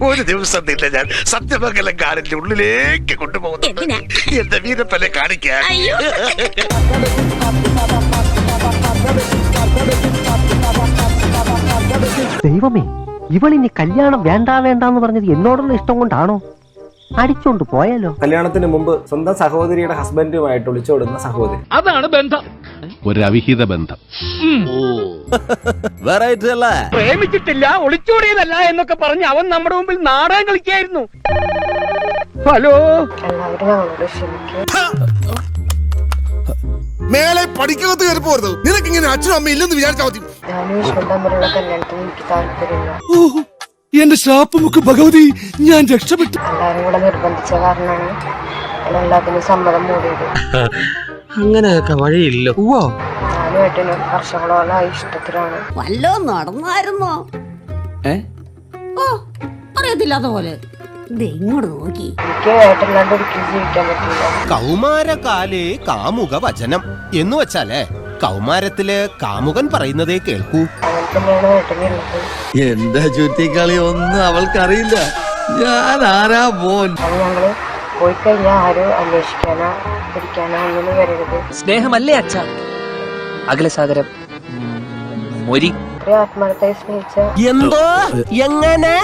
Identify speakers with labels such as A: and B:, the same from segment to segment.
A: ഒരു ദിവസം നിന്നെ ഞാൻ സത്യമംഗലം കാടിന്റെ ഉള്ളിലേക്ക് കൊണ്ടുപോകുന്നു. എന്റെ വീരപ്പനെ കാണിക്കാൻ.
B: ദൈവമേ, ഇവളിനി കല്യാണം വേണ്ടാന്ന് പറഞ്ഞത് എന്നോടുള്ള ഇഷ്ടം കൊണ്ടാണോ? അടിച്ചോണ്ട് പോയാലോ?
C: കല്യാണത്തിന് മുമ്പ് സ്വന്തം സഹോദരിയുടെ ഹസ്ബൻഡുമായിട്ട് ഒളിച്ചോടുന്ന സഹോദരി.
D: അതാണ് ബന്ധം,
E: ഒരു അവിഹിത ബന്ധം.
D: പ്രേമിച്ചിട്ടില്ല, ഒളിച്ചോടിയതല്ല എന്നൊക്കെ പറഞ്ഞ് അവൻ നമ്മുടെ മുമ്പിൽ നാടകം കളിക്കായിരുന്നു. ഹലോ,
A: മേലെ പഠിക്കകത്ത് കയറി പോരുത്. നിനക്ക് ഇങ്ങനെ അച്ഛനും അമ്മ ഇല്ലെന്ന് വിചാരിച്ചാൽ മതി.
E: എന്റെ ശാപമുക്ക് ഭഗവതി, ഞാൻ രക്ഷപ്പെട്ടു.
F: എല്ലാരും കൂടെ നിർബന്ധിച്ച കാരണമാണ് എല്ലാത്തിനും സമ്മതം മൂടിയത്.
B: അങ്ങനെയൊക്കെ വഴിയില്ലോ.
F: ഞാനും ഏട്ടനും വർഷങ്ങളോളം ഇഷ്ടത്തിലാണ്.
G: വല്ലോ നടന്നായിരുന്നോ? അറിയത്തില്ലാത്ത പോലെ ഇങ്ങോട്ട് നോക്കി.
F: എനിക്ക് ഏട്ടല്ലാണ്ട് ഒരിക്കലും ജീവിക്കാൻ പറ്റില്ല.
H: കൗമാരകാലേ കാമുക വചനം എന്ന് വെച്ചാലേ കൗമാരത്തില് കാമുകൻ പറയുന്നതേ കേൾക്കൂ.
F: അങ്ങനെ തന്നെയാണ് ഏട്ടനുള്ളത്.
I: എന്റെ ചുറ്റിക്കളി ഒന്നും അവൾക്കറിയില്ല. ഞാൻ ആരാ മോൻ.
F: അത് ഞങ്ങള് പോയി കഴിഞ്ഞാൽ ആരും അന്വേഷിക്കാനോ പിടിക്കാനോ ഒന്നും വരരുത്.
B: സ്നേഹമല്ലേ അച്ഛ അഖിലസാഗരം മൊരി.
F: ഇത്രയും ആത്മാർത്ഥമായി സ്നേഹിച്ച
H: എന്തോ എങ്ങനെ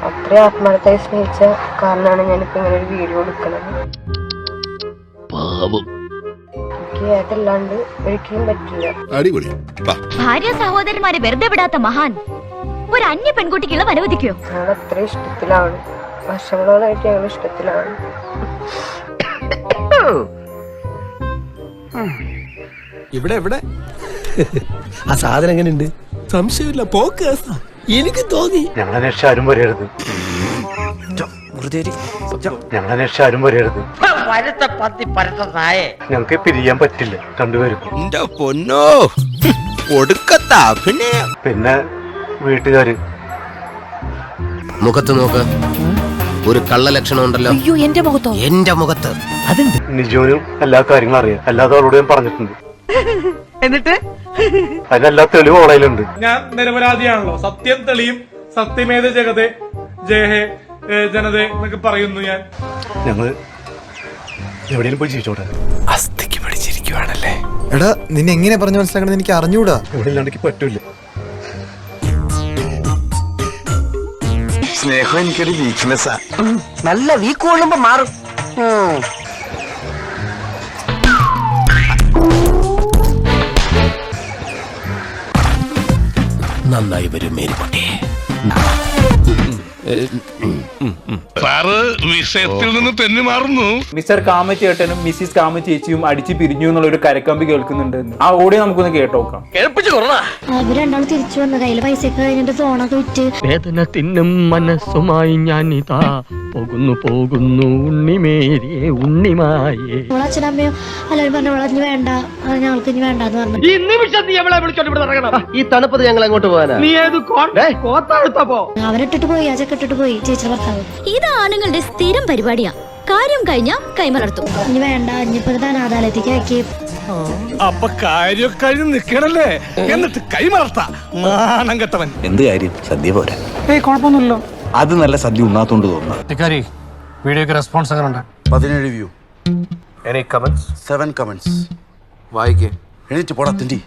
F: അത്രയും ആത്മാർത്ഥമായി സ്നേഹിച്ച കാരണമാണ് ഞാനിപ്പോ ഇങ്ങനെ ഒരു വീഡിയോ എടുക്കണത്. എനിക്ക് ഏട്ടല്ലാണ്ട് ഒരിക്കലും പറ്റില്ല.
A: അടിപൊളി.
G: ഭാര്യ സഹോദരന്മാരെ വെറുതെ വിടാത്ത മഹാൻ ഒരു അന്യ പെൺകുട്ടിക്കുള്ള അനുവദിക്കോ?
F: ഞങ്ങൾ അത്ര ഇഷ്ടത്തിലാണ്, വർഷങ്ങളോളായിട്ട് ഞങ്ങൾ ഇഷ്ടത്തിലാണ്.
H: ഇവിടെ ആ സാധനം എങ്ങനെയുണ്ട്? സംശയമില്ല, പോക്ക് എനിക്ക് തോന്നി.
C: ഞങ്ങളന്വേഷിച്ച് ആരും വരരുത്. ഞങ്ങളന്വേഷിച്ച് വരരുത്. ഞങ്ങൾക്ക് പിരിയാൻ പറ്റില്ല രണ്ടുപേരും.
H: എന്റെ പൊന്നോ, ഒടുക്കത്ത അഭിനയം.
C: പിന്നെ വീട്ടുകാര്
H: മുഖത്ത് നോക്ക്, ഒരു കള്ള ലക്ഷണം ഉണ്ടല്ലോ. എന്റെ മുഖത്ത് അതുണ്ട്.
C: നിജോനും എല്ലാ കാര്യങ്ങളും അറിയാം. എല്ലാതും അവളോട് ഞാൻ പറഞ്ഞിട്ടുണ്ട്.
D: എന്നിട്ട്
C: അതിനെല്ലാ തെളിവും ഓളയിലുണ്ട്.
D: ഞാൻ നിരപരാധിയാണല്ലോ, സത്യം തെളിയും. സത്യമേത ജഗതേ ജയഹേ ജനതേ എന്നൊക്കെ പറയുന്നു ഞാൻ.
C: ഞങ്ങള് എവിടെയും പോയി ജീവിച്ചോട്ടെ.
H: അസ്ഥിക്ക് പിടിച്ചിരിക്കുവാണല്ലേ.
I: എടാ, നിന്നെ എങ്ങനെ പറഞ്ഞു മനസ്സിലാക്കണമെന്ന് എനിക്ക് അറിഞ്ഞൂടാ.
C: ഇവിടെ ഇല്ലാണ്ടെനിക്ക് പറ്റൂല.
A: സ്നേഹം എനിക്കൊരു വീക്ക്നെസ്സാ.
B: നല്ല വീക്ക് കൊള്ളുമ്പോ മാറും.
H: നന്നായി വരും മേരിക്കുട്ടി.
E: സാറ് വിഷയത്തിൽ നിന്ന് തെന്നി മാറുന്നു.
D: മിസ്റ്റർ കാമച്ചേട്ടനും മിസ്സിസ് കാമച്ചേച്ചിയും അടിച്ചു പിരിഞ്ഞു എന്നുള്ള ഒരു കരക്കമ്പി കേൾക്കുന്നുണ്ട്. ആ ഓഡിയോ നമുക്കൊന്ന് കേട്ടോക്കാം.
G: അവര് രണ്ടാളും തിരിച്ചു വന്ന കയ്യില് പൈസ കഴിഞ്ഞിട്ട് ഫോണൊക്കെ വിറ്റ്
B: വേദന തിന്നും മനസ്സുമായി ഞാൻ ഇതാ പോകുന്നു ഉണ്ണിമേരിയെ ഉണ്ണിമായേ.
G: അച്ഛനമ്മയോ എല്ലാവരും പറഞ്ഞു വളഞ്ഞു വേണ്ട, ഞങ്ങൾക്ക് ഇനി വേണ്ടെന്ന് പറഞ്ഞു.
D: ഈ നിമിഷം നീ എവിടെ വിളിച്ചോണ്ട് ഇവിടെ ഇറങ്ങണം.
B: ഈ തണുപ്പത്ത് ഞങ്ങൾ അങ്ങോട്ട് പോകാനാ?
D: നീ ഏത് കോത്താഴ്ത്തപ്പോ
G: അവരിട്ടിട്ട് പോയി, ആ ചെക്കിട്ടിട്ട് പോയി ചേച്ചിയുടെ ഭർത്താവ്. ഇത് ആണുങ്ങളുടെ സ്ഥിരം പരിപാടിയാ. കാര്യം കഴിഞ്ഞാ കൈമലർത്തും. ഇനി വേണ്ട, ഇനിയിപ്പോ അനാഥാലയത്തേക്ക് ആക്കി.
E: അപ്പൊ കാര്യം കഴിഞ്ഞ് നിക്കണല്ലേ, എന്നിട്ട് കൈമറത്ത നാണം കെട്ടവൻ.
I: എന്ത് കാര്യം? സദ്യ പോരാ.
D: കുഴപ്പമൊന്നുമില്ലല്ലോ.
I: അത് നല്ല സദ്യ ഉണ്ണാത്തോണ്ട് തോന്നുന്നു.
D: വീഡിയോക്ക് റെസ്പോൺസ് എങ്ങനെ ഉണ്ട്?
I: 17 വ്യൂ.
C: Any comments?
I: 7 കമന്റ്സ്.
C: വായിക്കേ.
I: എണീറ്റ് പോടാ തിണ്ടി.